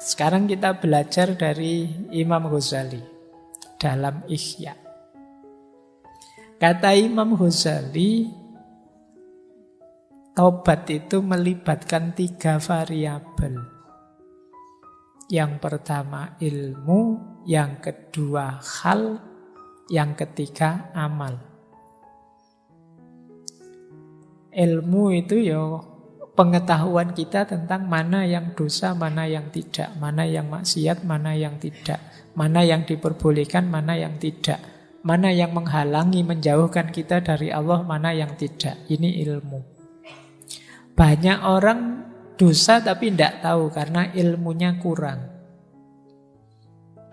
Sekarang kita belajar dari Imam Ghazali dalam Ihya. Kata Imam Ghazali, taubat itu melibatkan 3 variabel. Yang pertama ilmu, yang kedua hal, yang ketiga amal. Ilmu itu ya pengetahuan kita tentang mana yang dosa, mana yang tidak, mana yang maksiat, mana yang tidak, mana yang diperbolehkan, mana yang tidak, mana yang menghalangi, menjauhkan kita dari Allah, mana yang tidak. Ini ilmu. Banyak orang dosa tapi tidak tahu karena ilmunya kurang.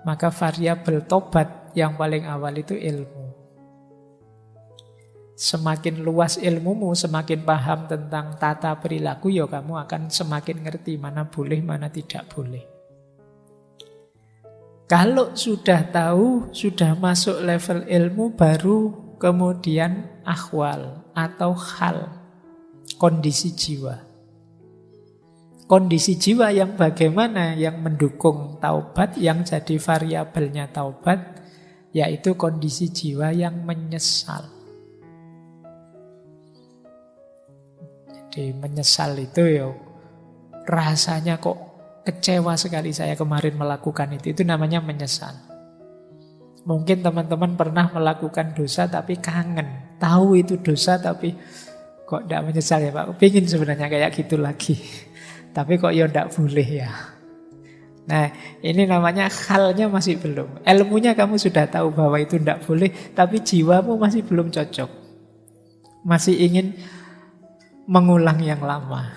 Maka variabel tobat yang paling awal itu ilmu. Semakin luas ilmumu, semakin paham tentang tata perilaku, ya kamu akan semakin ngerti mana boleh, mana tidak boleh. Kalau sudah tahu, sudah masuk level ilmu, baru kemudian akhwal atau hal, kondisi jiwa. Kondisi jiwa yang bagaimana yang mendukung taubat, yang jadi variabelnya taubat, yaitu kondisi jiwa yang menyesal. Jadi menyesal itu ya rasanya kok kecewa sekali saya kemarin melakukan itu. Itu namanya menyesal. Mungkin teman-teman pernah melakukan dosa tapi kangen. Tahu itu dosa tapi kok tidak menyesal ya Pak. Pengen sebenarnya kayak gitu lagi. Tapi kok ya tidak boleh ya. Nah ini namanya halnya masih belum. Ilmunya kamu sudah tahu bahwa itu tidak boleh. Tapi jiwamu masih belum cocok. Masih ingin mengulang yang lama,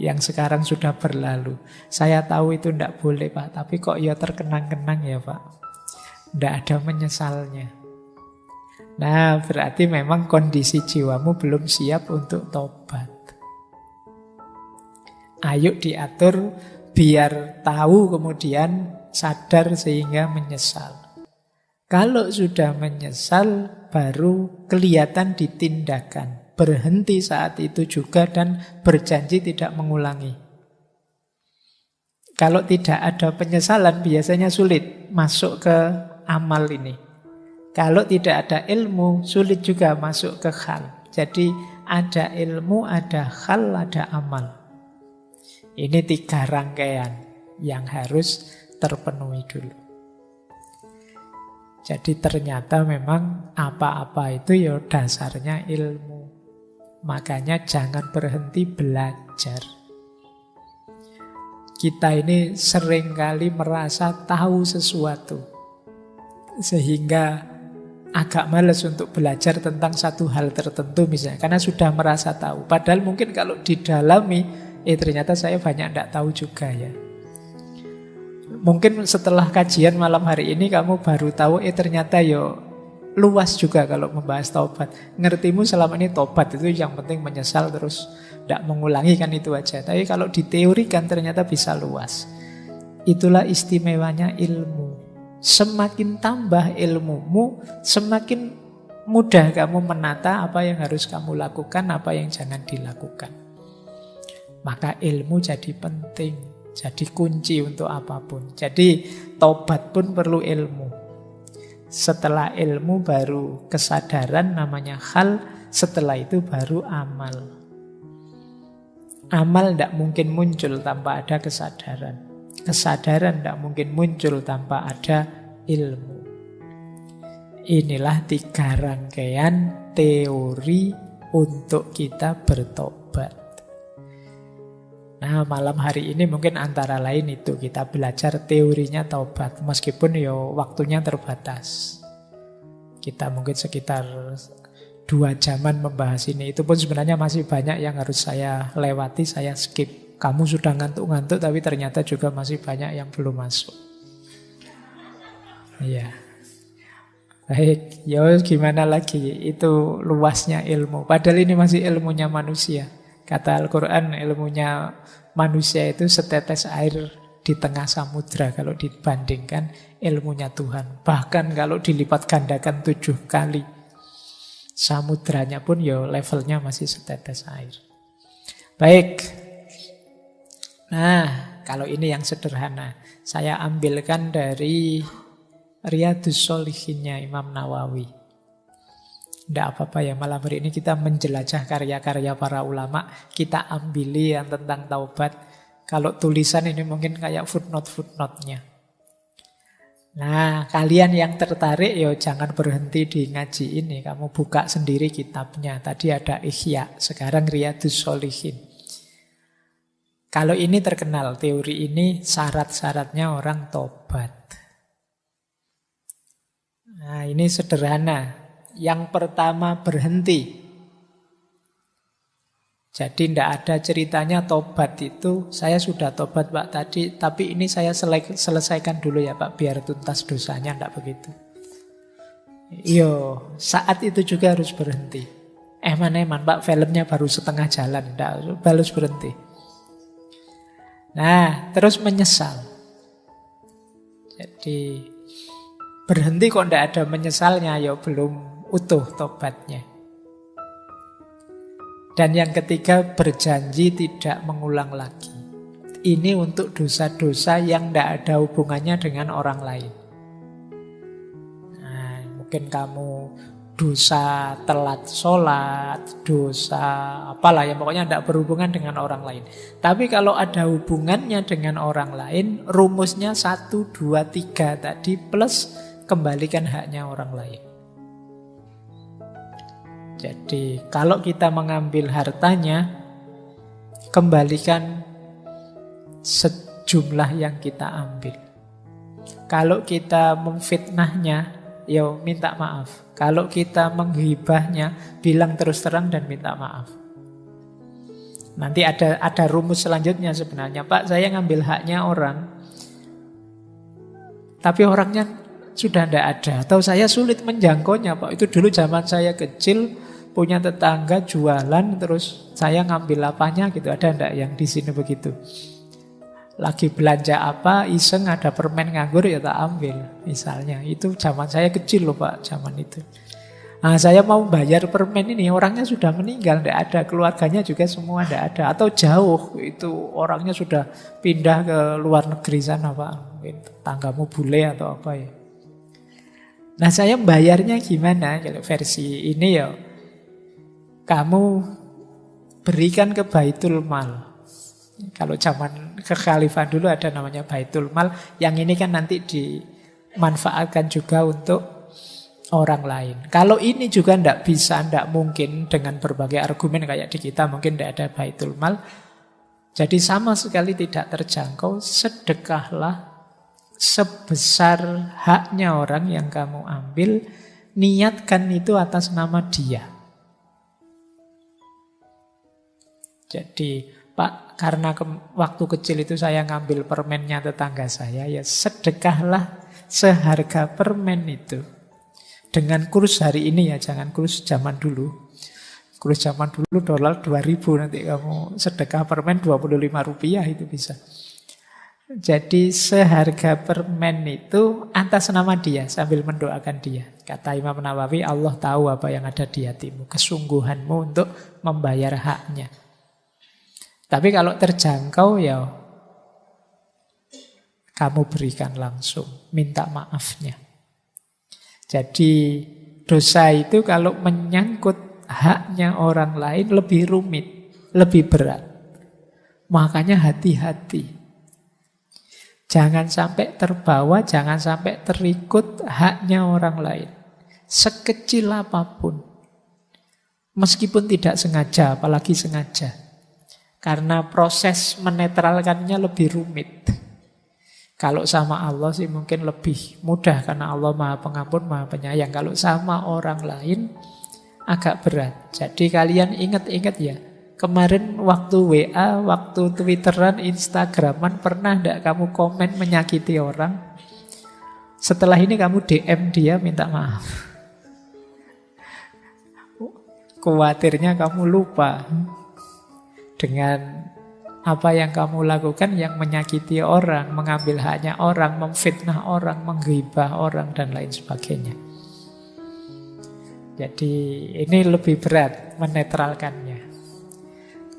yang sekarang sudah berlalu. Saya tahu itu tidak boleh Pak, tapi kok ya terkenang-kenang ya Pak. Tidak ada menyesalnya. Nah berarti memang kondisi jiwamu belum siap untuk tobat. Ayo diatur biar tahu kemudian sadar sehingga menyesal. Kalau sudah menyesal baru kelihatan di tindakan. Berhenti saat itu juga dan berjanji tidak mengulangi. Kalau tidak ada penyesalan biasanya sulit masuk ke amal ini. Kalau tidak ada ilmu sulit juga masuk ke hal. Jadi ada ilmu, ada hal, ada amal. Ini 3 rangkaian yang harus terpenuhi dulu. Jadi ternyata memang apa-apa itu ya dasarnya ilmu. Makanya jangan berhenti belajar. Kita ini seringkali merasa tahu sesuatu, sehingga agak malas untuk belajar tentang satu hal tertentu misalnya, karena sudah merasa tahu. Padahal mungkin kalau didalami, ternyata saya banyak tidak tahu juga ya. Mungkin setelah kajian malam hari ini kamu baru tahu, ternyata yo luas juga kalau membahas taubat. Ngertimu selama ini taubat itu yang penting menyesal terus tidak mengulangi kan itu aja. Tapi kalau diteorikan ternyata bisa luas. Itulah istimewanya ilmu. Semakin tambah ilmumu, semakin mudah kamu menata apa yang harus kamu lakukan, apa yang jangan dilakukan. Maka ilmu jadi penting, jadi kunci untuk apapun. Jadi taubat pun perlu ilmu. Setelah ilmu baru kesadaran namanya hal, setelah itu baru amal. Amal tidak mungkin muncul tanpa ada kesadaran. Kesadaran tidak mungkin muncul tanpa ada ilmu. Inilah 3 rangkaian teori untuk kita bertobat. Nah malam hari ini mungkin antara lain itu kita belajar teorinya taubat. Meskipun ya waktunya terbatas. Kita mungkin sekitar 2 jaman membahas ini. Itu pun sebenarnya masih banyak yang harus saya lewati, saya skip. Kamu sudah ngantuk-ngantuk tapi ternyata juga masih banyak yang belum masuk. Iya. Baik, ya gimana lagi? Itu luasnya ilmu. Padahal ini masih ilmunya manusia. Kata Al-Quran, ilmunya manusia itu setetes air di tengah samudra kalau dibandingkan ilmunya Tuhan. Bahkan kalau dilipat gandakan 7 kali, samudranya pun ya levelnya masih setetes air. Baik. Nah, kalau ini yang sederhana, saya ambilkan dari Riyadhus Shalihinnya Imam Nawawi. Tidak apa-apa ya, malam hari ini kita menjelajah karya-karya para ulama, kita ambili yang tentang taubat. Kalau tulisan ini mungkin kayak footnote-footnote-nya. Nah, kalian yang tertarik ya jangan berhenti di ngaji ini. Kamu buka sendiri kitabnya. Tadi ada Ihya, sekarang Riyadhus Shalihin. Kalau ini terkenal, teori ini syarat-syaratnya orang tobat. Nah, ini sederhana. Yang pertama berhenti. Jadi tidak ada ceritanya tobat itu, saya sudah tobat Pak tadi, tapi ini saya selesaikan dulu ya Pak, biar tuntas dosanya, tidak begitu. Iya, saat itu juga harus berhenti. Eman-eman Pak, filmnya baru setengah jalan, tidak, harus berhenti. Nah, terus menyesal. Jadi berhenti kok tidak ada menyesalnya, ya belum utuh tobatnya. Dan yang ketiga, berjanji tidak mengulang lagi. Ini untuk dosa-dosa yang tidak ada hubungannya dengan orang lain. Nah, mungkin kamu dosa telat sholat, dosa apalah ya, pokoknya tidak berhubungan dengan orang lain. Tapi kalau ada hubungannya dengan orang lain, rumusnya 1, 2, 3 tadi plus kembalikan haknya orang lain. Jadi kalau kita mengambil hartanya, kembalikan sejumlah yang kita ambil. Kalau kita memfitnahnya, ya minta maaf. Kalau kita menghibahnya, bilang terus terang dan minta maaf. Nanti ada rumus selanjutnya sebenarnya. Pak, saya ngambil haknya orang, tapi orangnya sudah tidak ada. Atau saya sulit menjangkaunya Pak. Itu dulu zaman saya kecil, punya tetangga jualan, terus saya ngambil apanya gitu. Ada enggak yang di sini begitu? Lagi belanja apa, iseng ada permen nganggur ya tak ambil. Misalnya, itu zaman saya kecil loh Pak, zaman itu. Nah, saya mau bayar permen ini, orangnya sudah meninggal, enggak ada. Keluarganya juga semua enggak ada. Atau jauh, itu orangnya sudah pindah ke luar negeri sana Pak. Mungkin tetanggamu bule atau apa ya. Nah, saya bayarnya gimana? Kalau versi ini ya, kamu berikan ke Baitul Mal. Kalau zaman kekhalifahan dulu ada namanya Baitul Mal. Yang ini kan nanti dimanfaatkan juga untuk orang lain. Kalau ini juga tidak bisa, tidak mungkin dengan berbagai argumen kayak di kita, mungkin tidak ada Baitul Mal. Jadi sama sekali tidak terjangkau, sedekahlah sebesar haknya orang yang kamu ambil, niatkan itu atas nama dia. Jadi, Pak, karena waktu kecil itu saya ngambil permennya tetangga saya, ya sedekahlah seharga permen itu. Dengan kurs hari ini ya, jangan kurs zaman dulu. Kurs zaman dulu dolar 2000, nanti kamu sedekah permen 25 rupiah itu bisa. Jadi seharga permen itu atas nama dia, sambil mendoakan dia. Kata Imam Nawawi, Allah tahu apa yang ada di hatimu, kesungguhanmu untuk membayar haknya. Tapi kalau terjangkau ya kamu berikan langsung, minta maafnya. Jadi dosa itu kalau menyangkut haknya orang lain lebih rumit, lebih berat. Makanya hati-hati. Jangan sampai terbawa, jangan sampai terikut haknya orang lain. Sekecil apapun. Meskipun tidak sengaja, apalagi sengaja. Karena proses menetralkannya lebih rumit. Kalau sama Allah sih mungkin lebih mudah, karena Allah Maha Pengampun, Maha Penyayang. Kalau sama orang lain agak berat. Jadi kalian ingat-ingat ya, kemarin waktu WA, waktu Twitteran, Instagraman, pernah enggak kamu komen menyakiti orang? Setelah ini kamu DM dia minta maaf. Khawatirnya kamu lupa dengan apa yang kamu lakukan yang menyakiti orang, mengambil haknya orang, memfitnah orang, menghibah orang, dan lain sebagainya. Jadi ini lebih berat menetralkannya.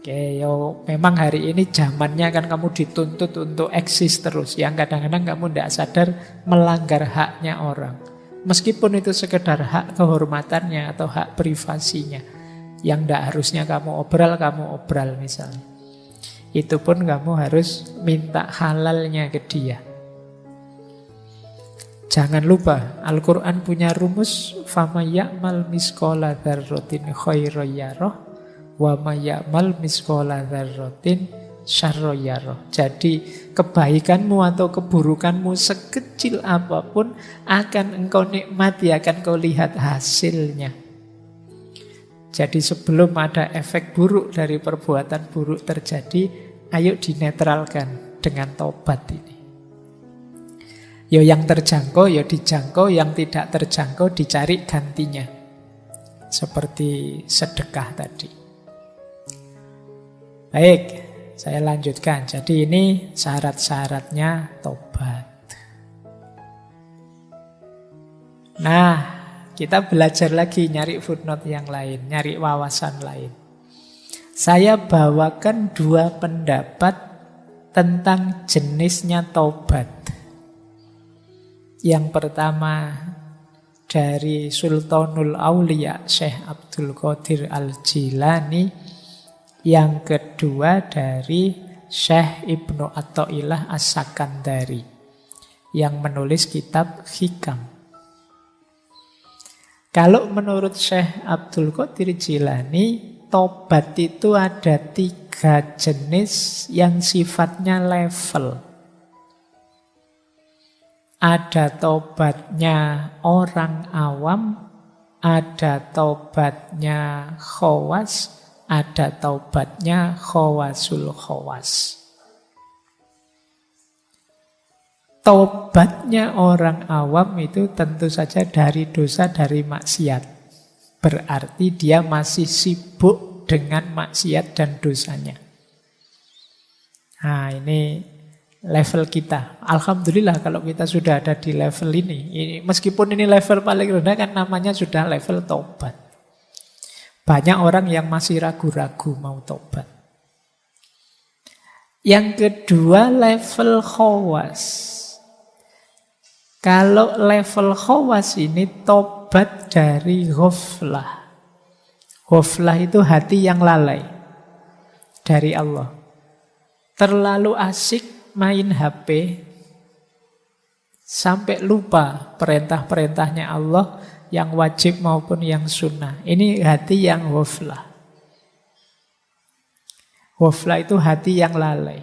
Oke, yo memang hari ini zamannya kan kamu dituntut untuk eksis terus. Yang kadang-kadang kamu tidak sadar melanggar haknya orang. Meskipun itu sekedar hak kehormatannya atau hak privasinya. Yang tidak harusnya kamu obral misalnya. Itu pun kamu harus minta halalnya ke dia. Jangan lupa, Al-Quran punya rumus, فَمَنْ يَعْمَلْ مِثْقَالَ ذَرَّةٍ خَيْرًا يَرَهُ وَمَنْ يَعْمَلْ مِثْقَالَ ذَرَّةٍ شَرًّا يَرَهُ. Jadi kebaikanmu atau keburukanmu sekecil apapun akan engkau nikmati, akan kau lihat hasilnya. Jadi sebelum ada efek buruk dari perbuatan buruk terjadi, ayo dinetralkan dengan tobat ini. Ya yang terjangkau ya dijangkau, yang tidak terjangkau dicari gantinya. Seperti sedekah tadi. Baik, saya lanjutkan. Jadi ini syarat-syaratnya tobat. Nah, kita belajar lagi nyari footnote yang lain, nyari wawasan lain. Saya bawakan 2 pendapat tentang jenisnya tobat. Yang pertama dari Sultanul Aulia Syekh Abdul Qadir Al-Jilani. Yang kedua dari Syekh Ibnu Athaillah As-Sakandari yang menulis kitab Hikam. Kalau menurut Syekh Abdul Qadir Jilani, tobat itu ada 3 jenis yang sifatnya level. Ada tobatnya orang awam, ada tobatnya khawas, ada tobatnya khawasul khawas. Tobatnya orang awam itu tentu saja dari dosa, dari maksiat. Berarti dia masih sibuk dengan maksiat dan dosanya. Nah, ini level kita. Alhamdulillah kalau kita sudah ada di level ini. Meskipun ini level paling rendah kan namanya sudah level tobat. Banyak orang yang masih ragu-ragu mau tobat. Yang kedua level khawas. Kalau level khawas ini tobat dari ghaflah. Ghaflah itu hati yang lalai dari Allah. Terlalu asik main HP sampai lupa perintah-perintahnya Allah yang wajib maupun yang sunnah. Ini hati yang ghaflah. Ghaflah itu hati yang lalai.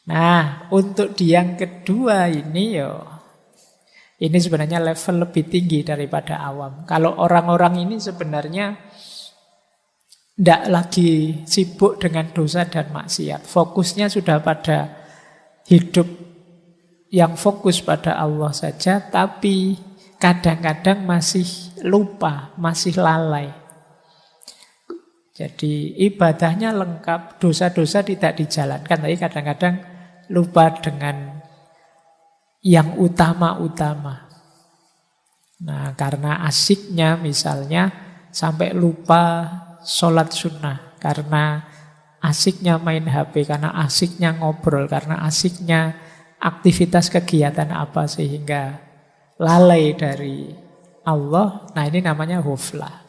Nah, untuk di yang kedua ini ini sebenarnya level lebih tinggi daripada awam. Kalau orang-orang ini sebenarnya tidak lagi sibuk dengan dosa dan maksiat. Fokusnya sudah pada hidup yang fokus pada Allah saja, tapi kadang-kadang masih lupa, masih lalai. Jadi ibadahnya lengkap, dosa-dosa tidak dijalankan, tapi kadang-kadang lupa dengan yang utama-utama. Nah, karena asiknya misalnya sampai lupa sholat sunnah, karena asiknya main HP, karena asiknya ngobrol, karena asiknya aktivitas kegiatan apa sehingga lalai dari Allah. Nah, ini namanya ghaflah.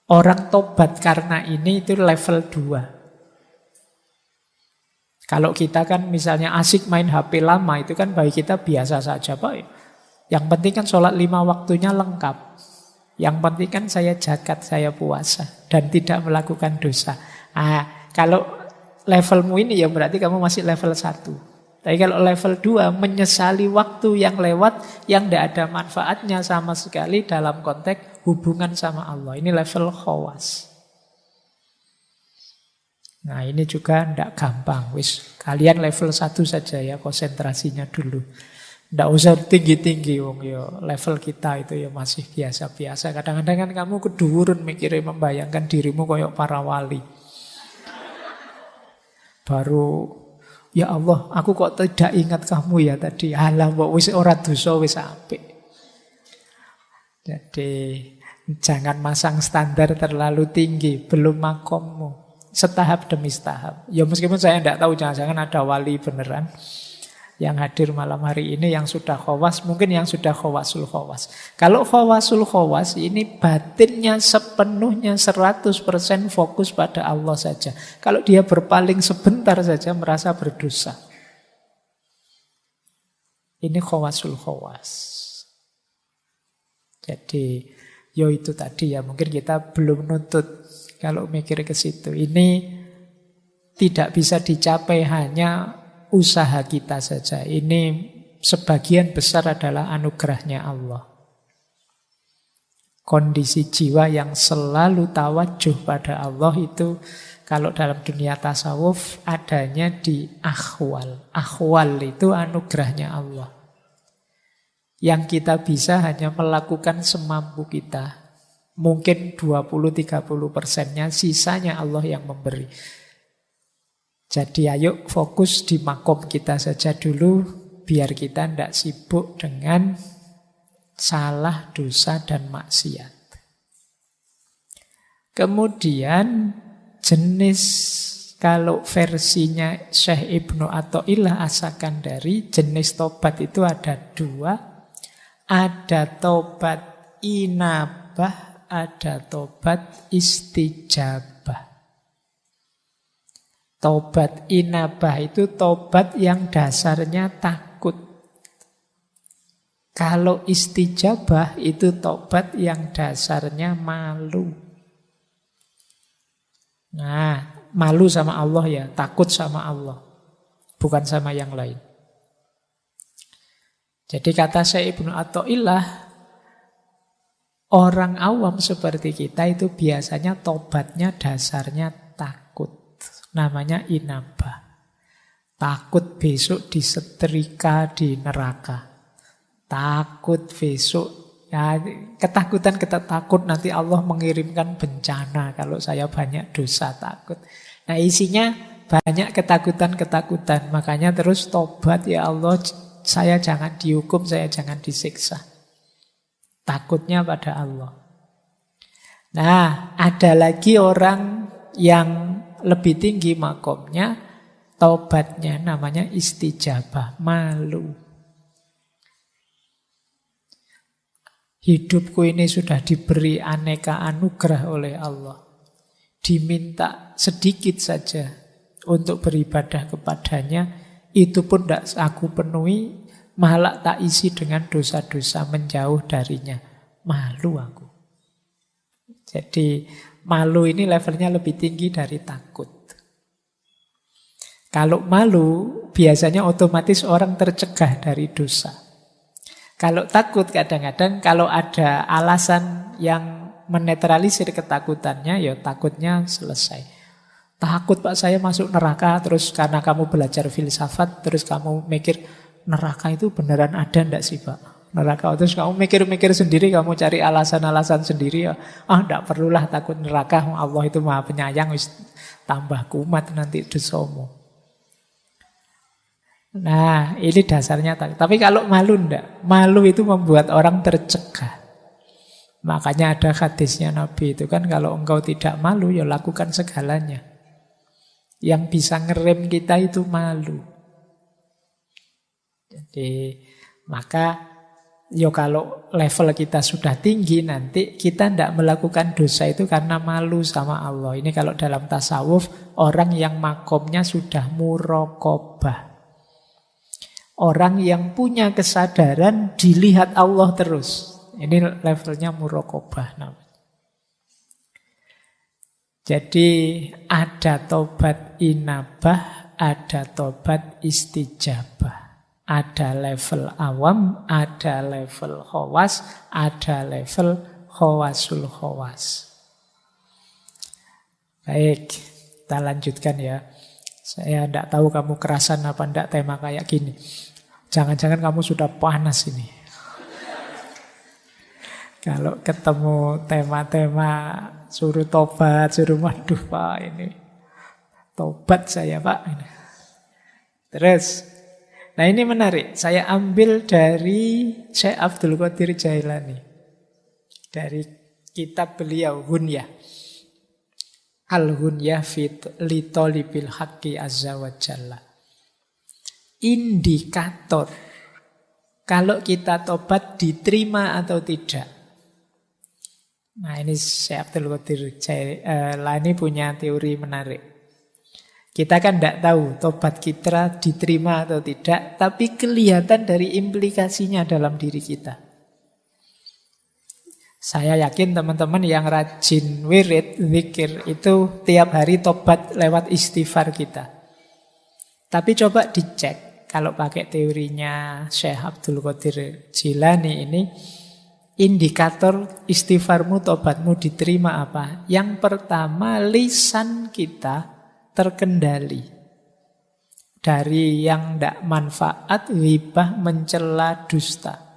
Orang tobat karena ini itu level 2. Kalau kita kan misalnya asik main HP lama, itu kan bagi kita biasa saja, Pak. Yang penting kan sholat 5 waktunya lengkap. Yang penting kan saya zakat, saya puasa, dan tidak melakukan dosa. Kalau levelmu ini ya berarti kamu masih level 1. Tapi kalau level 2, menyesali waktu yang lewat, yang tidak ada manfaatnya sama sekali dalam konteks hubungan sama Allah. Ini level khawas. Nah, ini juga tidak gampang. Kalian level 1 saja ya, konsentrasinya dulu. Tidak usah tinggi-tinggi, level kita itu ya masih biasa-biasa. Kadang-kadang kan kamu keduwuran mikirnya, membayangkan dirimu kayak para wali. Baru, ya Allah, aku kok tidak ingat kamu ya tadi. Alah, wis ora dosa wis apik. Jadi jangan masang standar terlalu tinggi, belum makommu. setahap demi setahap. Ya meskipun saya tidak tahu, jangan-jangan ada wali beneran yang hadir malam hari ini yang sudah khawas, mungkin yang sudah khawasul khawas. Kalau khawasul khawas ini batinnya sepenuhnya 100% fokus pada Allah saja. Kalau dia berpaling sebentar saja merasa berdosa. Ini khawasul khawas. Jadi, yo itu tadi ya, mungkin kita belum nuntut kalau mikir ke situ. Ini tidak bisa dicapai hanya usaha kita saja. Ini sebagian besar adalah anugerahnya Allah. Kondisi jiwa yang selalu tawajuh pada Allah itu kalau dalam dunia tasawuf adanya di akhwal. Akhwal itu anugerahnya Allah. Yang kita bisa hanya melakukan semampu kita. Mungkin 20-30%-nya, sisanya Allah yang memberi. Jadi ayo fokus di makom kita saja dulu, biar kita tidak sibuk dengan salah, dosa, dan maksiat. Kemudian jenis, kalau versinya Syekh Ibnu Athaillah As-Sakandari, jenis tobat itu ada dua. Ada tobat inabah, ada tobat istijabah. Tobat inabah itu tobat yang dasarnya takut. Kalau istijabah itu tobat yang dasarnya malu. Nah, malu sama Allah ya, takut sama Allah. Bukan sama yang lain. Jadi kata Syekh Ibnu Athaillah, orang awam seperti kita itu biasanya tobatnya dasarnya takut. Namanya inabah. Takut besok disetrika di neraka. Takut besok, ya ketakutan kita takut nanti Allah mengirimkan bencana kalau saya banyak dosa, takut. Nah isinya banyak ketakutan-ketakutan. Makanya terus tobat, ya Allah saya jangan dihukum, saya jangan disiksa. Takutnya pada Allah. Nah ada lagi orang yang lebih tinggi makomnya, taubatnya namanya istijabah, malu. Hidupku ini sudah diberi aneka anugerah oleh Allah. Diminta sedikit saja untuk beribadah kepadanya, itu pun tidak aku penuhi, malah tak isi dengan dosa-dosa, menjauh darinya. Malu aku. Jadi malu ini levelnya lebih tinggi dari takut. Kalau malu, biasanya otomatis orang tercegah dari dosa. Kalau takut kadang-kadang kalau ada alasan yang menetralisir ketakutannya, ya takutnya selesai. Takut Pak saya masuk neraka, terus karena kamu belajar filsafat, terus kamu mikir neraka itu beneran ada enggak sih Pak? Neraka, terus kamu mikir-mikir sendiri, kamu cari alasan-alasan sendiri, ya enggak perlulah takut neraka, Allah itu maha penyayang, wis tambah kumat nanti dosamu. Nah ini dasarnya takut. Tapi kalau malu enggak, malu itu membuat orang tercegah. Makanya ada hadisnya Nabi itu kan, kalau engkau tidak malu ya lakukan segalanya. Yang bisa ngerem kita itu malu. Jadi maka yo kalau level kita sudah tinggi, nanti kita tidak melakukan dosa itu karena malu sama Allah. Ini kalau dalam tasawuf, orang yang makomnya sudah muraqabah. Orang yang punya kesadaran dilihat Allah terus. Ini levelnya muraqabah namanya. Jadi ada tobat inabah, ada tobat istijabah. Ada level awam, ada level khawas, ada level khawasul khawas. Baik, kita lanjutkan ya. Saya tidak tahu kamu kerasan apa tidak tema kayak gini. Jangan-jangan kamu sudah panas ini. Kalau ketemu tema-tema suruh tobat, suruh waduh Pak ini. Tobat saya Pak. Terus, nah ini menarik. Saya ambil dari Syekh Abdul Qadir Jailani. Dari kitab beliau, Hunyah. Al-Ghunyah li talibil haqqi azza wa jalla. Indikator kalau kita tobat diterima atau tidak. Nah ini Syekh Abdul Qadir Jailani punya teori menarik. Kita kan tidak tahu tobat kita diterima atau tidak, tapi kelihatan dari implikasinya dalam diri kita. Saya yakin teman-teman yang rajin wirid, zikir itu tiap hari tobat lewat istighfar kita. Tapi coba dicek, kalau pakai teorinya Syekh Abdul Qadir Jailani ini, indikator istighfarmu, tobatmu diterima apa? Yang pertama, lisan kita terkendali dari yang tidak manfaat, ghibah, mencela, dusta.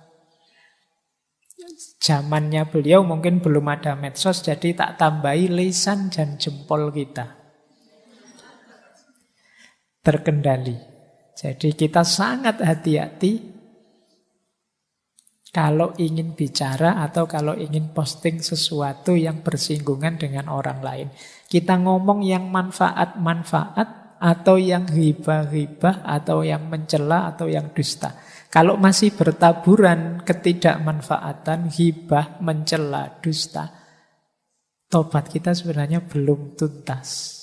Zamannya beliau mungkin belum ada medsos, jadi tak tambahi lisan dan jempol kita terkendali. Jadi kita sangat hati-hati kalau ingin bicara atau kalau ingin posting sesuatu yang bersinggungan dengan orang lain. Kita ngomong yang manfaat-manfaat atau yang ghibah-ghibah atau yang mencela atau yang dusta. Kalau masih bertaburan ketidakmanfaatan, ghibah, mencela, dusta, tobat kita sebenarnya belum tuntas.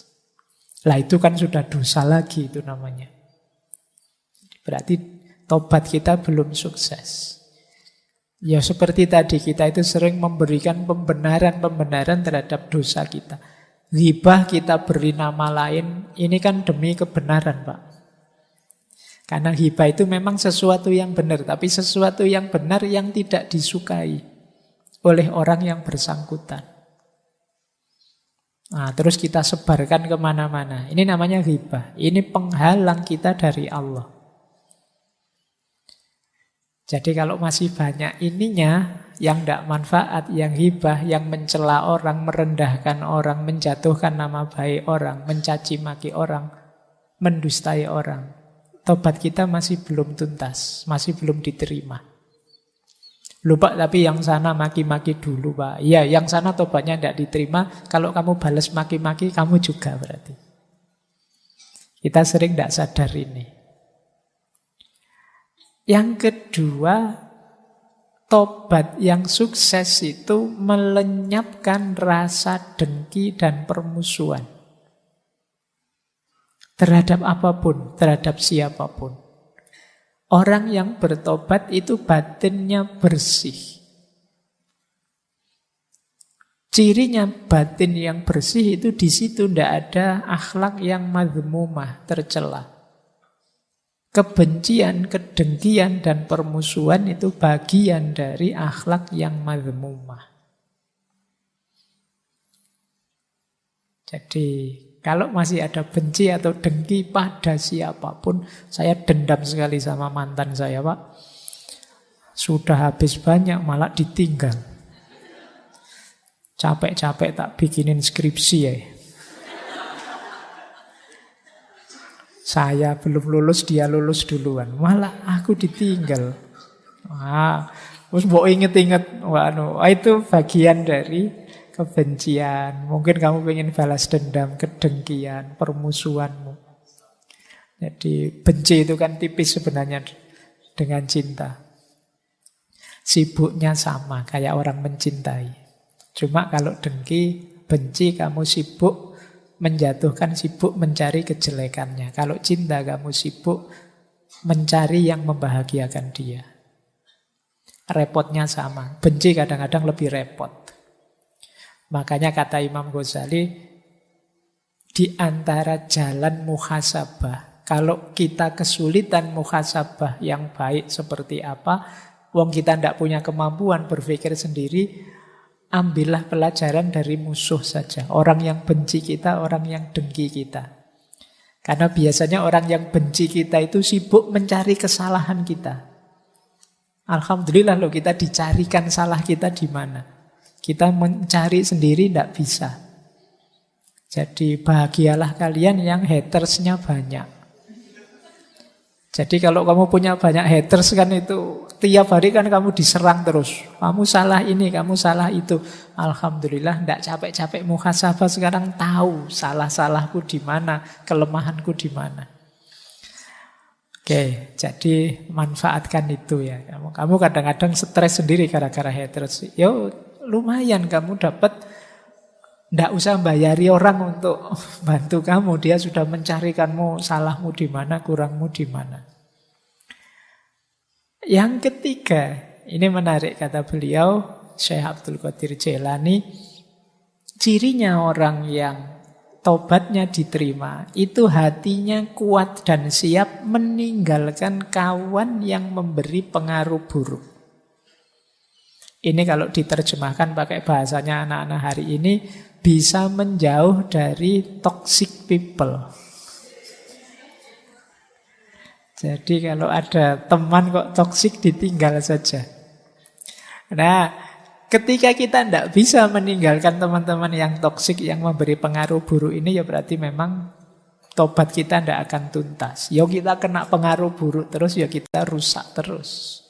Lah itu kan sudah dosa lagi itu namanya. Berarti tobat kita belum sukses. Ya seperti tadi kita itu sering memberikan pembenaran-pembenaran terhadap dosa kita. Ghibah kita beri nama lain, ini kan demi kebenaran Pak. Karena hibah itu memang sesuatu yang benar, tapi sesuatu yang benar yang tidak disukai oleh orang yang bersangkutan. Nah, terus kita sebarkan kemana-mana. Ini namanya hibah. Ini penghalang kita dari Allah. Jadi kalau masih banyak ininya, yang tidak manfaat, yang hibah, yang mencela orang, merendahkan orang, menjatuhkan nama baik orang, mencaci maki orang, mendustai orang, tobat kita masih belum tuntas, masih belum diterima. Lupa tapi yang sana maki-maki dulu Pak. Iya, yang sana tobatnya tidak diterima. Kalau kamu balas maki-maki, kamu juga berarti. Kita sering tidak sadar ini. Yang kedua, tobat yang sukses itu melenyapkan rasa dengki dan permusuhan. Terhadap apapun, terhadap siapapun. Orang yang bertobat itu batinnya bersih. Cirinya batin yang bersih itu di situ tidak ada akhlak yang madhmumah, tercela. Kebencian, kedengkian, dan permusuhan itu bagian dari akhlak yang madhmumah. Jadi kalau masih ada benci atau dengki pada siapapun, saya dendam sekali sama mantan saya Pak. Sudah habis banyak malah ditinggal. Capek-capek tak bikinin skripsi ya. Saya belum lulus, dia lulus duluan. Malah aku ditinggal. Terus mau inget-inget, itu bagian dari kebencian. Mungkin kamu ingin balas dendam, kedengkian, permusuhanmu. Jadi benci itu kan tipis sebenarnya dengan cinta. Sibuknya sama, kayak orang mencintai. Cuma kalau dengki, benci, kamu sibuk menjatuhkan, sibuk mencari kejelekannya. Kalau cinta, kamu sibuk mencari yang membahagiakan dia. Repotnya sama. Benci kadang-kadang lebih repot. Makanya kata Imam Ghazali, di antara jalan muhasabah, kalau kita kesulitan muhasabah yang baik seperti apa, wong kita tidak punya kemampuan berpikir sendiri, ambillah pelajaran dari musuh saja. Orang yang benci kita, orang yang dengki kita. Karena biasanya orang yang benci kita itu sibuk mencari kesalahan kita. Alhamdulillah loh, kita dicarikan salah kita di mana. Kita mencari sendiri tidak bisa. Jadi bahagialah kalian yang hatersnya banyak. Jadi kalau kamu punya banyak haters kan itu tiap hari kan kamu diserang terus. Kamu salah ini, kamu salah itu. Alhamdulillah tidak capek-capek muhasabah sekarang tahu salah-salahku di mana, kelemahanku di mana. Oke, jadi manfaatkan itu ya. Kamu kadang-kadang stres sendiri gara-gara haters. Yo lumayan kamu dapat. Tidak usah bayari orang untuk bantu kamu. Dia sudah mencarikanmu salahmu di mana, kurangmu di mana. Yang ketiga, ini menarik kata beliau, Syekh Abdul Qadir Jailani. Cirinya orang yang tobatnya diterima, itu hatinya kuat dan siap meninggalkan kawan yang memberi pengaruh buruk. Ini kalau diterjemahkan pakai bahasanya anak-anak hari ini, bisa menjauh dari toxic people. Jadi kalau ada teman kok toxic ditinggal saja. Nah, ketika kita tidak bisa meninggalkan teman-teman yang toxic, yang memberi pengaruh buruk ini, ya berarti memang tobat kita tidak akan tuntas. Ya kita kena pengaruh buruk terus, ya kita rusak terus.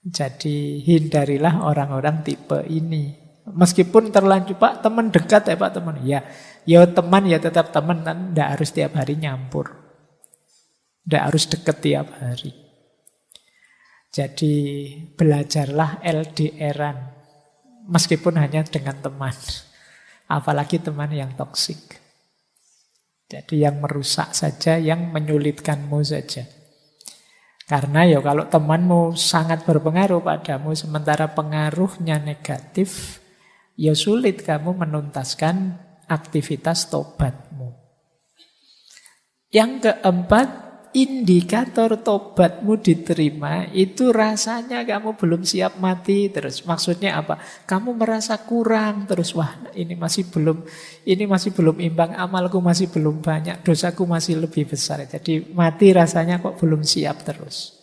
Jadi hindarilah orang-orang tipe ini. Meskipun terlanjur, Pak, teman dekat ya Pak, teman. Ya teman ya tetap teman, kan tidak harus tiap hari nyampur. Tidak harus deket tiap hari. Jadi belajarlah LDR-an. Meskipun hanya dengan teman. Apalagi teman yang toksik. Jadi yang merusak saja, yang menyulitkanmu saja. Karena ya kalau temanmu sangat berpengaruh padamu, sementara pengaruhnya negatif, ya sulit kamu menuntaskan aktivitas tobatmu. Yang keempat, indikator tobatmu diterima itu rasanya kamu belum siap mati terus. Maksudnya apa? Kamu merasa kurang terus. Wah, ini masih belum imbang, amalku masih belum banyak, dosaku masih lebih besar. Jadi mati rasanya kok belum siap terus.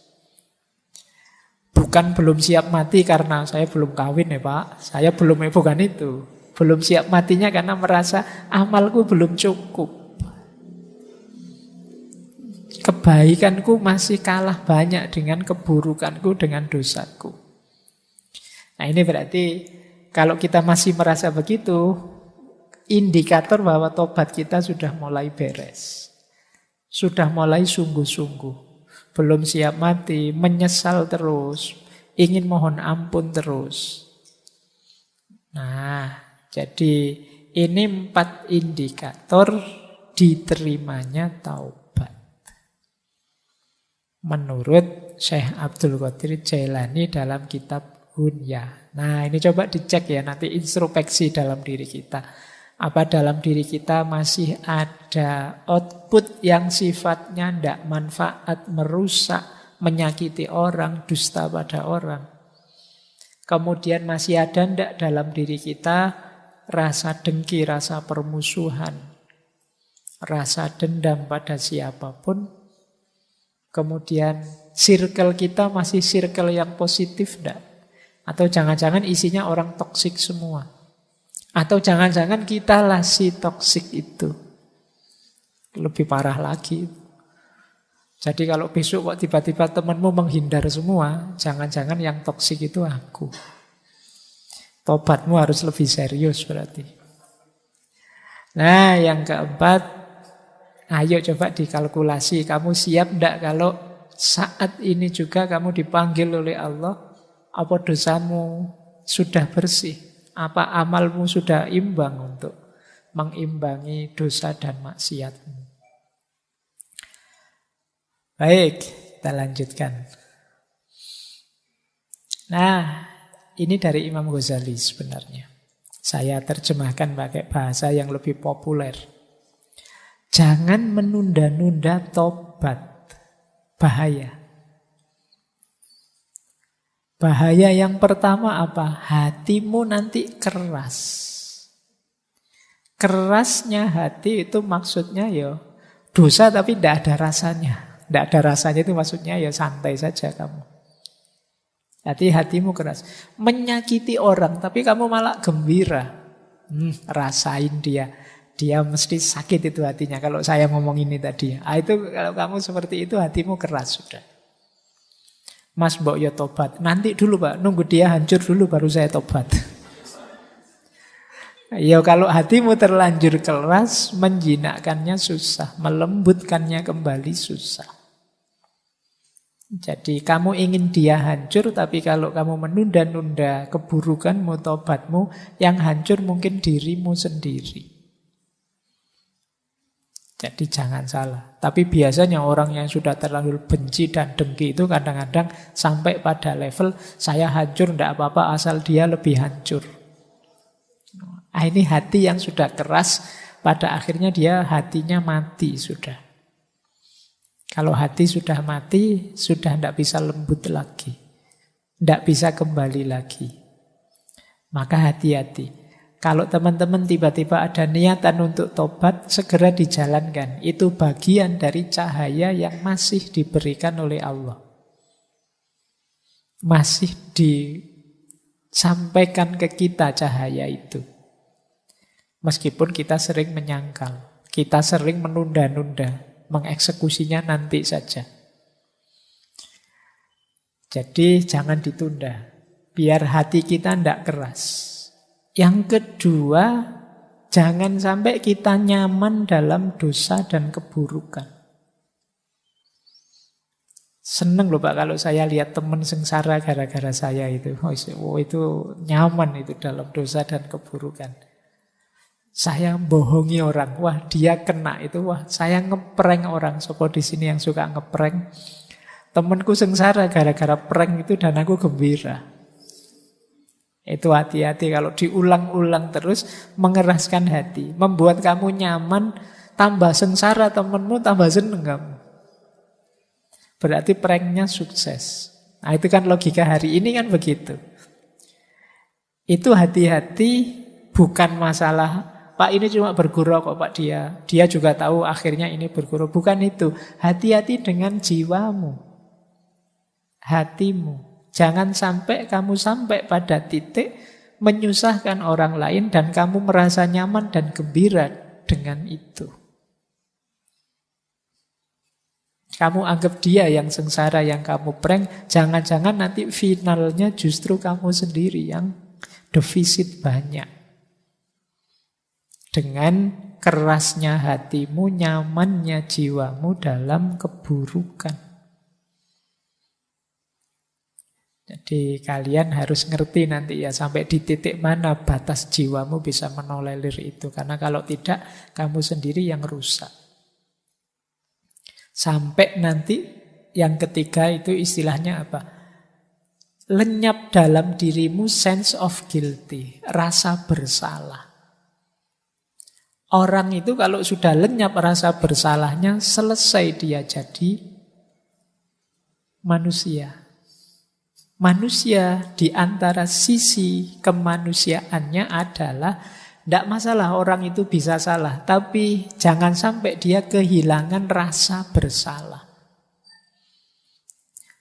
Bukan belum siap mati karena saya belum kawin ya Pak. Saya belum, bukan itu. Belum siap matinya karena merasa amalku belum cukup. Kebaikanku masih kalah banyak dengan keburukanku, dengan dosaku. Nah ini berarti kalau kita masih merasa begitu, indikator bahwa tobat kita sudah mulai beres. Sudah mulai sungguh-sungguh. Belum siap mati, menyesal terus, ingin mohon ampun terus. Nah, jadi ini 4 indikator diterimanya taubat. Menurut Syekh Abdul Qadir Jailani dalam kitab Hunya. Nah, ini coba dicek ya, nanti introspeksi dalam diri kita. Apa dalam diri kita masih ada output yang sifatnya tidak manfaat, merusak, menyakiti orang, dusta pada orang. Kemudian masih ada tidak dalam diri kita rasa dengki, rasa permusuhan, rasa dendam pada siapapun. Kemudian circle kita masih circle yang positif tidak? Atau jangan-jangan isinya orang toksik semua? Atau jangan-jangan kita lah si toksik itu. Lebih parah lagi. Jadi kalau besok kok tiba-tiba temanmu menghindar semua, jangan-jangan yang toksik itu aku. Tobatmu harus lebih serius berarti. Nah yang keempat, ayo coba dikalkulasi. Kamu siap enggak kalau saat ini juga kamu dipanggil oleh Allah? Apa dosamu sudah bersih? Apa amalmu sudah imbang untuk mengimbangi dosa dan maksiatmu? Baik, kita lanjutkan. Nah, ini dari Imam Ghazali sebenarnya. Saya terjemahkan pakai bahasa yang lebih populer. Jangan menunda-nunda tobat. Bahaya. Bahaya yang pertama apa? Hatimu nanti keras. Kerasnya hati itu maksudnya ya dosa tapi tidak ada rasanya. Tidak ada rasanya itu maksudnya ya santai saja kamu. Jadi hatimu keras. Menyakiti orang tapi kamu malah gembira. Rasain dia. dia mesti sakit itu hatinya kalau saya ngomong ini tadi. Itu kalau kamu seperti itu hatimu keras sudah. Mas mbok yo tobat. Nanti dulu Pak, nunggu dia hancur dulu baru saya tobat. Ya kalau hatimu terlanjur keras, menjinakkannya susah, melembutkannya kembali susah. Jadi kamu ingin dia hancur, tapi kalau kamu menunda-nunda keburukanmu, tobatmu, yang hancur mungkin dirimu sendiri. Jadi jangan salah. Tapi biasanya orang yang sudah terlalu benci dan dengki itu kadang-kadang sampai pada level saya hancur, tidak apa-apa asal dia lebih hancur. Nah, ini hati yang sudah keras, pada akhirnya dia hatinya mati sudah. Kalau hati sudah mati, sudah tidak bisa lembut lagi. Tidak bisa kembali lagi. Maka hati-hati. Kalau teman-teman tiba-tiba ada niatan untuk tobat, segera dijalankan. Itu bagian dari cahaya yang masih diberikan oleh Allah. Masih disampaikan ke kita cahaya itu. Meskipun kita sering menyangkal, kita sering menunda-nunda, mengeksekusinya nanti saja. Jadi jangan ditunda, biar hati kita tidak keras. Yang kedua, jangan sampai kita nyaman dalam dosa dan keburukan. Seneng loh Pak kalau saya lihat teman sengsara gara-gara saya itu. Oh, itu nyaman itu dalam dosa dan keburukan. Saya bohongi orang, wah dia kena itu, wah saya ngeprank orang. Sopo di sini yang suka ngeprank. Temanku sengsara gara-gara prank itu dan aku gembira. Itu hati-hati kalau diulang-ulang terus, mengeraskan hati. Membuat kamu nyaman, tambah sengsara temenmu, tambah seneng kamu. Berarti pranknya sukses. Nah itu kan logika hari ini kan begitu. Itu hati-hati, bukan masalah, Pak ini cuma bergurau kok Pak dia. Dia juga tahu akhirnya ini bergurau. Bukan itu. Hati-hati dengan jiwamu. Hatimu. Jangan sampai kamu sampai pada titik menyusahkan orang lain dan kamu merasa nyaman dan gembira dengan itu. Kamu anggap dia yang sengsara, yang kamu prank, jangan-jangan nanti finalnya justru kamu sendiri yang defisit banyak. Dengan kerasnya hatimu, nyamannya jiwamu dalam keburukan. Jadi kalian harus ngerti nanti ya sampai di titik mana batas jiwamu bisa menolerir itu. Karena kalau tidak, kamu sendiri yang rusak. Sampai nanti yang ketiga itu istilahnya apa? Lenyap dalam dirimu sense of guilty, rasa bersalah. Orang itu kalau sudah lenyap rasa bersalahnya, selesai dia jadi manusia. Manusia di antara sisi kemanusiaannya adalah tidak masalah orang itu bisa salah, tapi jangan sampai dia kehilangan rasa bersalah.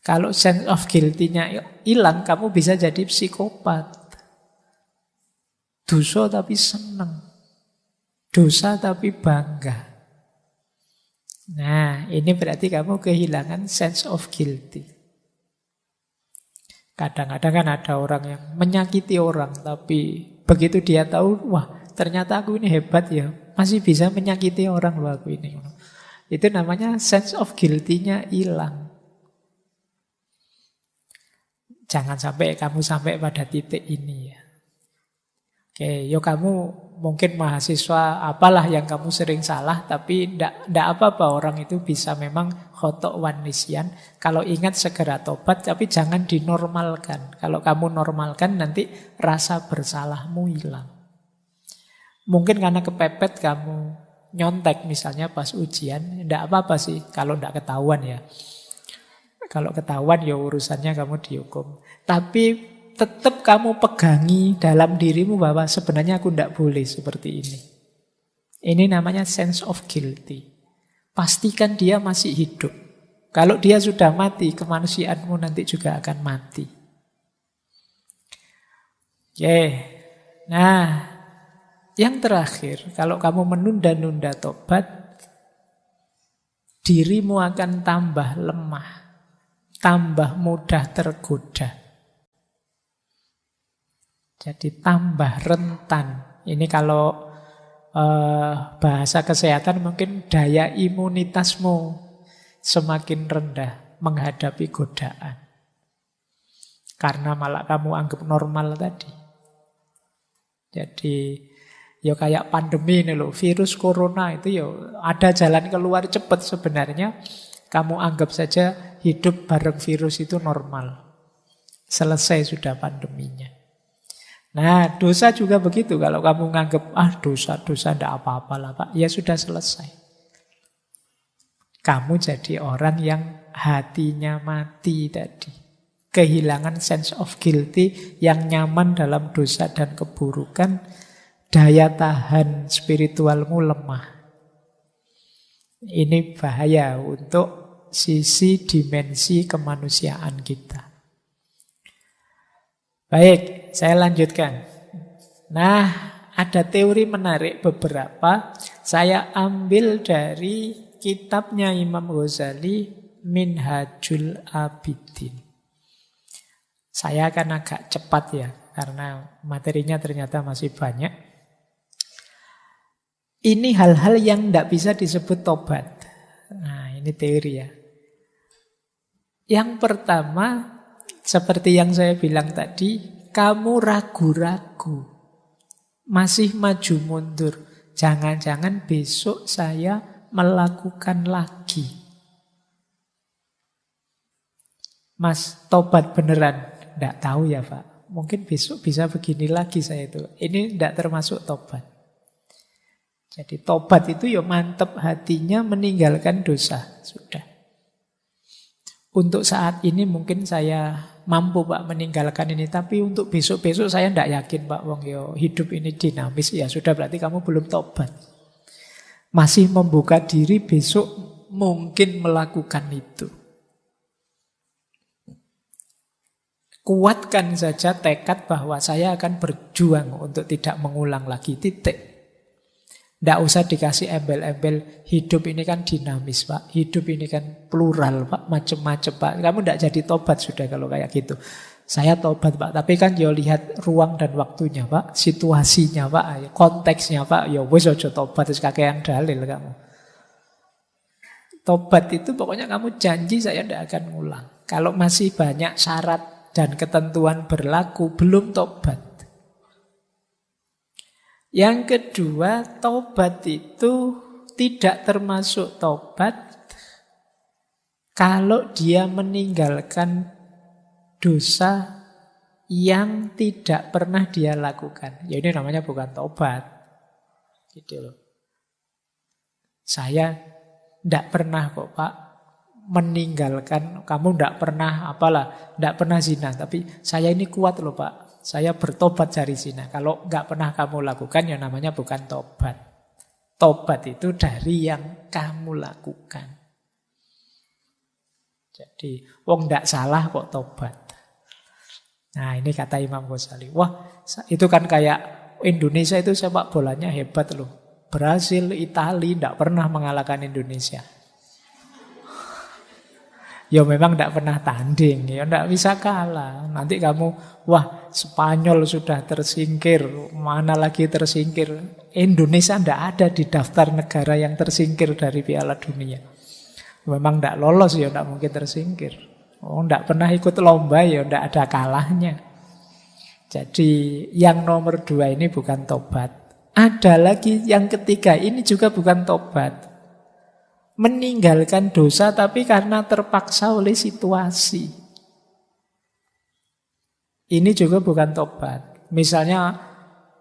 Kalau sense of guilty-nya hilang, kamu bisa jadi psikopat. Dosa tapi senang. Dosa tapi bangga. Nah, ini berarti kamu kehilangan sense of guilty. Kadang-kadang kan ada orang yang menyakiti orang, tapi begitu dia tahu, wah ternyata aku ini hebat ya, masih bisa menyakiti orang loh aku ini. Itu namanya sense of guilty-nya hilang. Jangan sampai kamu sampai pada titik ini ya. Oke, yo kamu mungkin mahasiswa apalah yang kamu sering salah, tapi ndak apa-apa orang itu bisa memang khotok wan nisyan. Kalau ingat segera tobat, tapi jangan dinormalkan. Kalau kamu normalkan nanti rasa bersalahmu hilang. Mungkin karena kepepet kamu nyontek misalnya pas ujian, ndak apa-apa sih kalau ndak ketahuan ya. Kalau ketahuan ya urusannya kamu dihukum. Tapi tetap kamu pegangi dalam dirimu bahwa sebenarnya aku tidak boleh seperti ini. Ini namanya sense of guilty. Pastikan dia masih hidup. Kalau dia sudah mati, kemanusiaanmu nanti juga akan mati. Oke. Nah, Yang terakhir, kalau kamu menunda-nunda tobat, dirimu akan tambah lemah, tambah mudah tergoda. Jadi tambah rentan. Ini kalau bahasa kesehatan mungkin daya imunitasmu semakin rendah menghadapi godaan. Karena malah kamu anggap normal tadi. Jadi ya kayak pandemi ini loh, virus corona itu ya ada jalan keluar cepat sebenarnya. Kamu anggap saja hidup bareng virus itu normal. Selesai sudah pandeminya. Nah, dosa juga begitu. Kalau kamu nganggap, dosa-dosa tidak apa-apa lah Pak. Ya sudah selesai. Kamu jadi orang yang hatinya mati tadi. Kehilangan sense of guilty, yang nyaman dalam dosa dan keburukan. Daya tahan spiritualmu lemah. Ini bahaya untuk sisi dimensi kemanusiaan kita. Baik, saya lanjutkan. Nah, ada teori menarik beberapa. Saya ambil dari kitabnya Imam Ghazali, Minhajul Abidin. Saya akan agak cepat ya, karena materinya ternyata masih banyak. Ini hal-hal yang tidak bisa disebut tobat. Nah, ini teori ya. Yang pertama, seperti yang saya bilang tadi, kamu ragu-ragu, masih maju mundur. Jangan-jangan besok saya melakukan lagi. Mas, tobat beneran? Tidak tahu ya Pak. Mungkin besok bisa begini lagi saya itu. Ini tidak termasuk tobat. Jadi tobat itu ya mantep hatinya meninggalkan dosa. Sudah. Untuk saat ini mungkin saya mampu Pak meninggalkan ini. Tapi untuk besok-besok saya tidak yakin Pak. Wong yo hidup ini dinamis. Ya sudah, berarti kamu belum tobat. Masih membuka diri besok mungkin melakukan itu. Kuatkan saja tekad bahwa saya akan berjuang untuk tidak mengulang lagi, titik. Tidak usah dikasih embel-embel, hidup ini kan dinamis Pak, hidup ini kan plural Pak, macam-macam Pak. Kamu tidak jadi tobat sudah kalau kayak gitu. Saya tobat Pak, tapi kan ya lihat ruang dan waktunya Pak, situasinya Pak, konteksnya Pak, ya wis aja tobat, wis kakean dalil kamu. Tobat itu pokoknya kamu janji saya tidak akan ngulang. Kalau masih banyak syarat dan ketentuan berlaku, belum tobat. Yang kedua, tobat itu tidak termasuk tobat kalau dia meninggalkan dosa yang tidak pernah dia lakukan. Ya ini namanya bukan tobat. Gitu loh. Saya tidak pernah kok Pak meninggalkan, kamu tidak pernah tidak pernah zina, tapi saya ini kuat loh Pak. Saya bertobat dari zina. Kalau nggak pernah kamu lakukan, ya namanya bukan tobat. Tobat itu dari yang kamu lakukan. Jadi, wong nggak salah kok tobat. Nah, ini kata Imam Ghazali. Wah, itu kan kayak Indonesia itu sepak bolanya hebat loh. Brasil, Italia nggak pernah mengalahkan Indonesia. Ya memang tidak pernah tanding, ya tidak bisa kalah. Nanti kamu, wah Spanyol sudah tersingkir, mana lagi tersingkir. Indonesia tidak ada di daftar negara yang tersingkir dari Piala Dunia. Memang tidak lolos, ya tidak mungkin tersingkir. Oh, tidak pernah ikut lomba, ya tidak ada kalahnya. Jadi yang nomor 2 ini bukan tobat. Ada lagi yang ketiga, ini juga bukan tobat. Meninggalkan dosa tapi karena terpaksa oleh situasi. Ini juga bukan tobat. Misalnya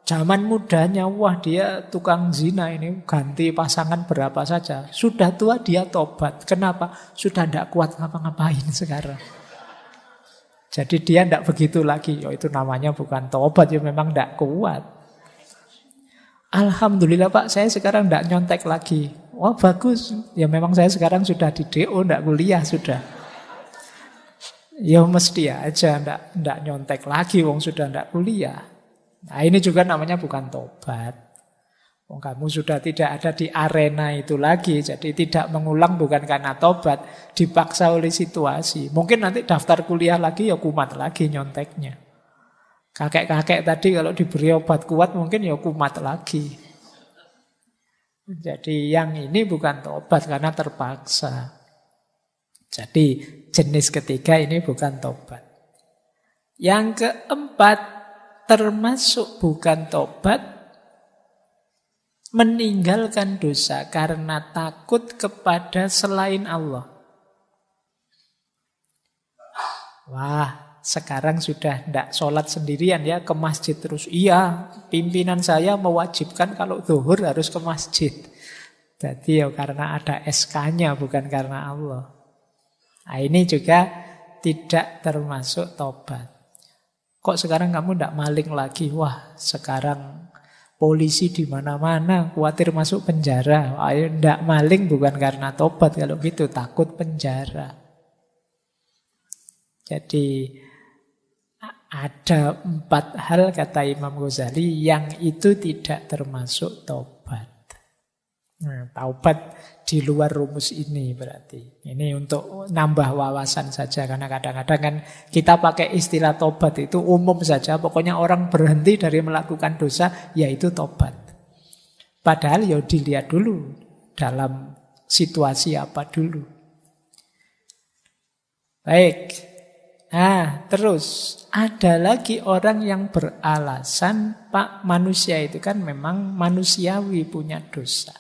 zaman mudanya, wah dia tukang zina ini, ganti pasangan berapa saja. Sudah tua dia tobat. Kenapa? Sudah tidak kuat ngapa-ngapain sekarang. Jadi dia tidak begitu lagi. Oh, itu namanya bukan tobat, ya memang tidak kuat. Alhamdulillah Pak, saya sekarang tidak nyontek lagi. Wah bagus, ya memang saya sekarang sudah di DO, tidak kuliah sudah. Ya mesti aja, tidak nyontek lagi, wong sudah tidak kuliah. Nah ini juga namanya bukan tobat. Oh, kamu sudah tidak ada di arena itu lagi, jadi tidak mengulang bukan karena tobat, dipaksa oleh situasi. Mungkin nanti daftar kuliah lagi ya kumat lagi nyonteknya. Kakek-kakek tadi kalau diberi obat kuat mungkin ya kumat lagi. Jadi yang ini bukan tobat karena terpaksa. Jadi jenis ketiga ini bukan tobat. Yang keempat termasuk bukan tobat, meninggalkan dosa karena takut kepada selain Allah. Wah, sekarang sudah tidak sholat sendirian ya, ke masjid terus. Iya, pimpinan saya mewajibkan kalau zuhur harus ke masjid. Jadi ya karena ada SK-nya bukan karena Allah. Nah, ini juga tidak termasuk tobat. Kok sekarang kamu tidak maling lagi? Wah, sekarang polisi di mana-mana, khawatir masuk penjara. Ayo tidak maling bukan karena tobat, kalau gitu takut penjara. Jadi ada 4 hal kata Imam Ghazali yang itu tidak termasuk tobat. Nah, taubat di luar rumus ini berarti. Ini untuk nambah wawasan saja, karena kadang-kadang kan kita pakai istilah tobat itu umum saja. Pokoknya orang berhenti dari melakukan dosa, yaitu tobat. Padahal ya dilihat dulu dalam situasi apa dulu. Baik. Nah, terus ada lagi orang yang beralasan, Pak, manusia itu kan memang manusiawi punya dosa.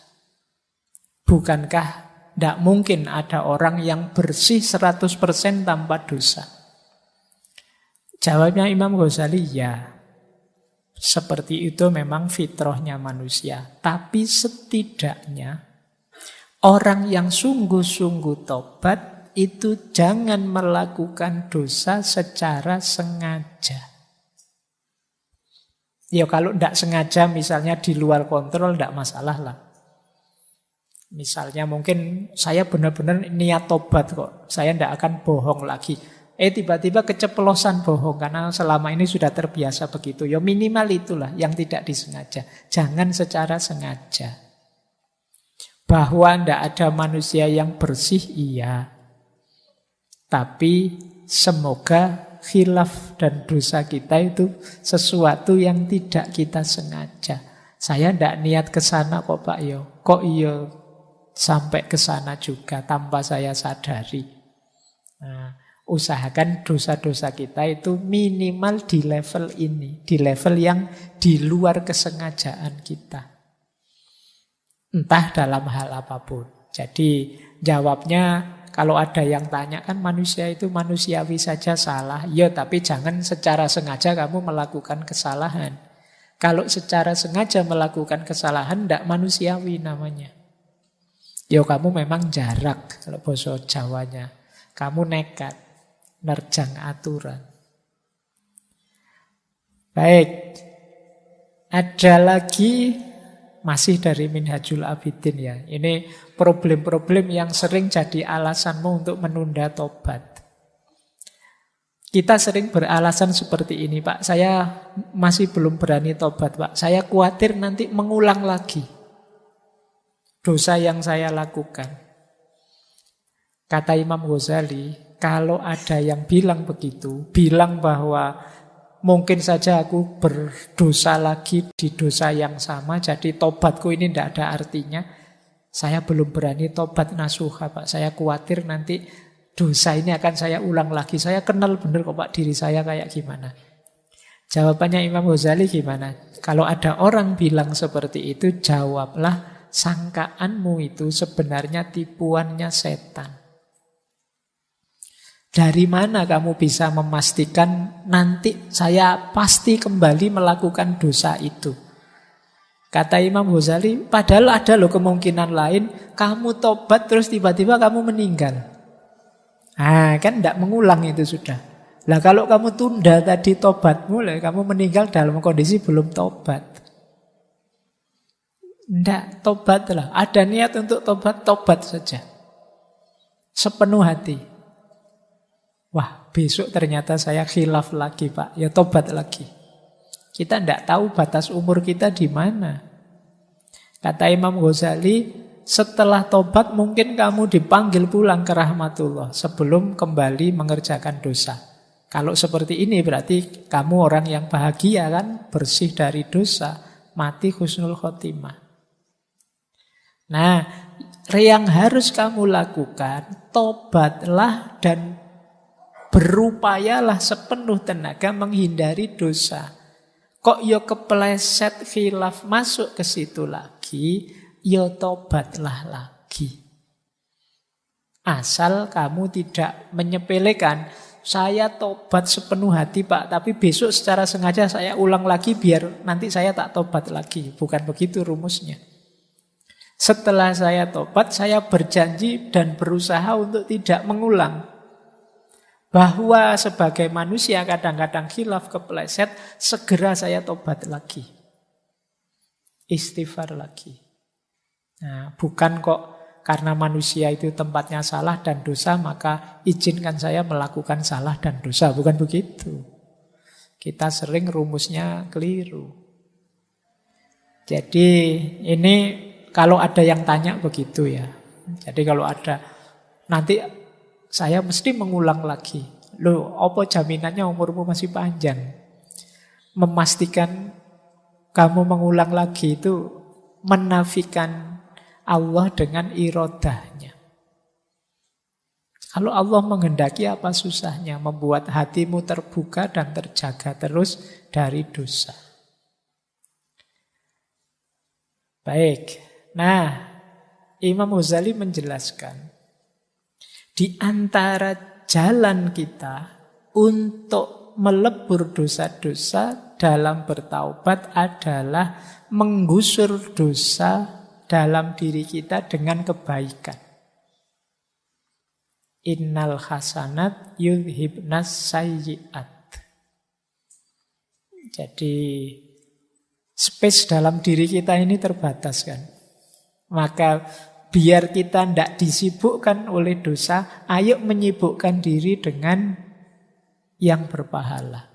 Bukankah tidak mungkin ada orang yang bersih 100% tanpa dosa? Jawabnya Imam Ghazali, ya. Seperti itu memang fitrahnya manusia. Tapi setidaknya orang yang sungguh-sungguh tobat itu jangan melakukan dosa secara sengaja. Ya kalau tidak sengaja misalnya di luar kontrol tidak masalah lah. Misalnya mungkin saya benar-benar niat tobat kok. Saya tidak akan bohong lagi. Tiba-tiba keceplosan bohong karena selama ini sudah terbiasa begitu. Ya minimal itulah yang tidak disengaja. Jangan secara sengaja. Bahwa tidak ada manusia yang bersih, iya. Tapi semoga khilaf dan dosa kita itu sesuatu yang tidak kita sengaja. Saya tidak niat ke sana kok Pak Yo. Kok iya sampai ke sana juga tanpa saya sadari. Nah, usahakan dosa-dosa kita itu minimal di level ini, di level yang di luar kesengajaan kita. Entah dalam hal apapun. Jadi jawabnya, kalau ada yang tanya kan manusia itu manusiawi saja salah. Ya, tapi jangan secara sengaja kamu melakukan kesalahan. Kalau secara sengaja melakukan kesalahan, tidak manusiawi namanya. Ya kamu memang jarak, kalau bahasa Jawanya. Kamu nekat, nerjang aturan. Baik, ada lagi masih dari Minhajul Abidin ya. Ini problem-problem yang sering jadi alasanmu untuk menunda tobat. Kita sering beralasan seperti ini, Pak. Saya masih belum berani tobat, Pak. Saya khawatir nanti mengulang lagi dosa yang saya lakukan. Kata Imam Ghazali, kalau ada yang bilang begitu, bilang bahwa mungkin saja aku berdosa lagi di dosa yang sama, jadi tobatku ini tidak ada artinya. Saya belum berani tobat nasuha, Pak. Saya khawatir nanti dosa ini akan saya ulang lagi. Saya kenal benar kok Pak diri saya kayak gimana. Jawabannya Imam Ghazali gimana? Kalau ada orang bilang seperti itu, jawablah, sangkaanmu itu sebenarnya tipuannya setan. Dari mana kamu bisa memastikan nanti saya pasti kembali melakukan dosa itu? Kata Imam Ghazali, padahal ada loh kemungkinan lain, kamu tobat terus tiba-tiba kamu meninggal. Kan tidak mengulang itu sudah. Lah kalau kamu tunda tadi tobatmu, kamu meninggal dalam kondisi belum tobat. Tidak, tobatlah. Ada niat untuk tobat, tobat saja. Sepenuh hati. Wah, besok ternyata saya khilaf lagi, Pak. Ya tobat lagi. Kita tidak tahu batas umur kita di mana. Kata Imam Ghazali, setelah tobat mungkin kamu dipanggil pulang ke rahmatullah sebelum kembali mengerjakan dosa. Kalau seperti ini berarti kamu orang yang bahagia kan, bersih dari dosa, mati husnul khotimah. Nah, yang harus kamu lakukan, tobatlah dan berupayalah sepenuh tenaga menghindari dosa. Kok yo kepleset khilaf masuk ke situ lagi, yo tobatlah lagi. Asal kamu tidak menyepelekan, saya tobat sepenuh hati Pak, tapi besok secara sengaja saya ulang lagi biar nanti saya tak tobat lagi. Bukan begitu rumusnya. Setelah saya tobat, saya berjanji dan berusaha untuk tidak mengulang. Bahwa sebagai manusia kadang-kadang khilaf kepleset, segera saya tobat lagi. Istighfar lagi. Nah, bukan kok karena manusia itu tempatnya salah dan dosa, maka izinkan saya melakukan salah dan dosa. Bukan begitu. Kita sering rumusnya keliru. Jadi ini kalau ada yang tanya begitu ya. Jadi kalau ada, nanti saya mesti mengulang lagi. Loh, apa jaminannya umurmu masih panjang? Memastikan kamu mengulang lagi itu menafikan Allah dengan irodahnya. Kalau Allah menghendaki, apa susahnya membuat hatimu terbuka dan terjaga terus dari dosa. Baik, nah Imam Ghazali menjelaskan di antara jalan kita untuk melebur dosa-dosa dalam bertaubat adalah menggusur dosa dalam diri kita dengan kebaikan. Innal hasanat yudhibnas sayyi'at. Jadi space dalam diri kita ini terbatas kan. Maka biar kita tidak disibukkan oleh dosa, ayo menyibukkan diri dengan yang berpahala.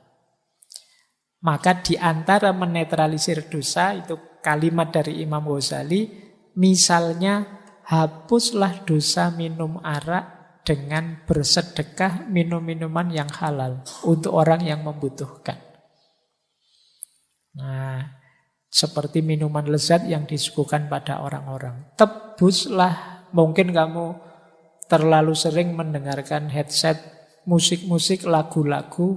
Maka di antara menetralisir dosa, itu kalimat dari Imam Ghazali, misalnya hapuslah dosa minum arak dengan bersedekah minum minuman yang halal untuk orang yang membutuhkan. Nah, seperti minuman lezat yang disuguhkan pada orang-orang. Tebuslah, mungkin kamu terlalu sering mendengarkan headset, musik-musik, lagu-lagu,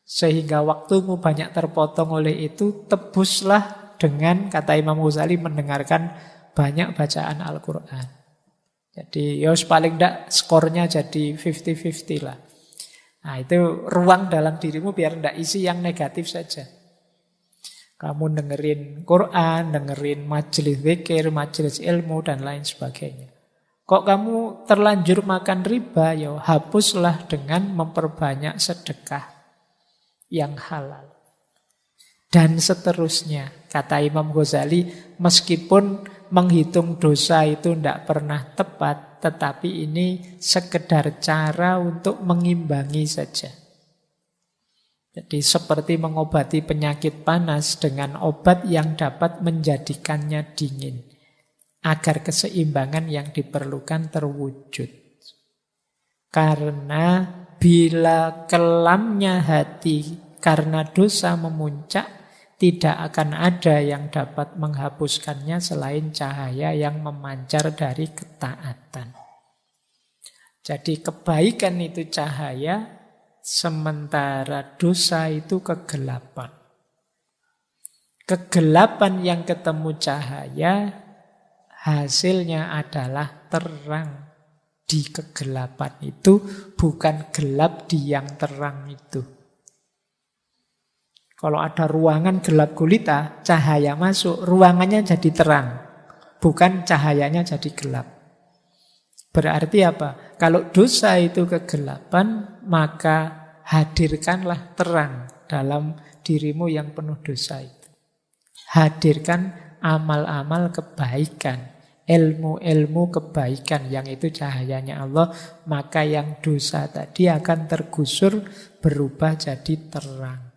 sehingga waktumu banyak terpotong oleh itu. Tebuslah dengan, kata Imam Ghazali, mendengarkan banyak bacaan Al-Quran. Jadi ya paling tidak skornya jadi 50-50 lah. Nah itu ruang dalam dirimu biar tidak isi yang negatif saja. Kamu dengerin Quran, dengerin majelis zikir, majelis ilmu, dan lain sebagainya. Kok kamu terlanjur makan riba, ya hapuslah dengan memperbanyak sedekah yang halal. Dan seterusnya, kata Imam Ghazali, meskipun menghitung dosa itu tidak pernah tepat, tetapi ini sekedar cara untuk mengimbangi saja. Jadi seperti mengobati penyakit panas dengan obat yang dapat menjadikannya dingin, agar keseimbangan yang diperlukan terwujud. Karena bila kelamnya hati karena dosa memuncak, tidak akan ada yang dapat menghapuskannya selain cahaya yang memancar dari ketaatan. Jadi kebaikan itu cahaya, sementara dosa itu kegelapan. Kegelapan yang ketemu cahaya, hasilnya adalah terang. Di kegelapan itu bukan gelap di yang terang itu. Kalau ada ruangan gelap gulita, cahaya masuk, ruangannya jadi terang. Bukan cahayanya jadi gelap. Berarti apa? Kalau dosa itu kegelapan, maka hadirkanlah terang dalam dirimu yang penuh dosa itu. Hadirkan amal-amal kebaikan, ilmu-ilmu kebaikan, yang itu cahayanya Allah, maka yang dosa tadi akan tergusur, berubah jadi terang.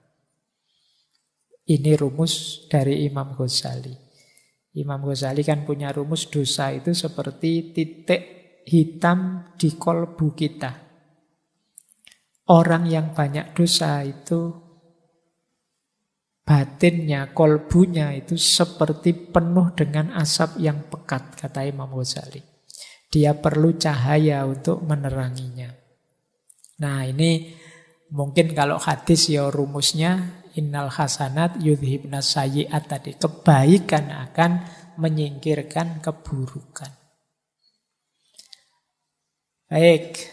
Ini rumus dari Imam Ghazali. Imam Ghazali kan punya rumus dosa itu seperti titik hitam di kolbu kita. Orang yang banyak dosa itu batinnya, kolbunya itu seperti penuh dengan asap yang pekat, kata Imam Ghazali. Dia perlu cahaya untuk meneranginya. Nah ini mungkin kalau hadis ya rumusnya innal hasanat yudhibnas sayyi'at tadi. Kebaikan akan menyingkirkan keburukan. Baik,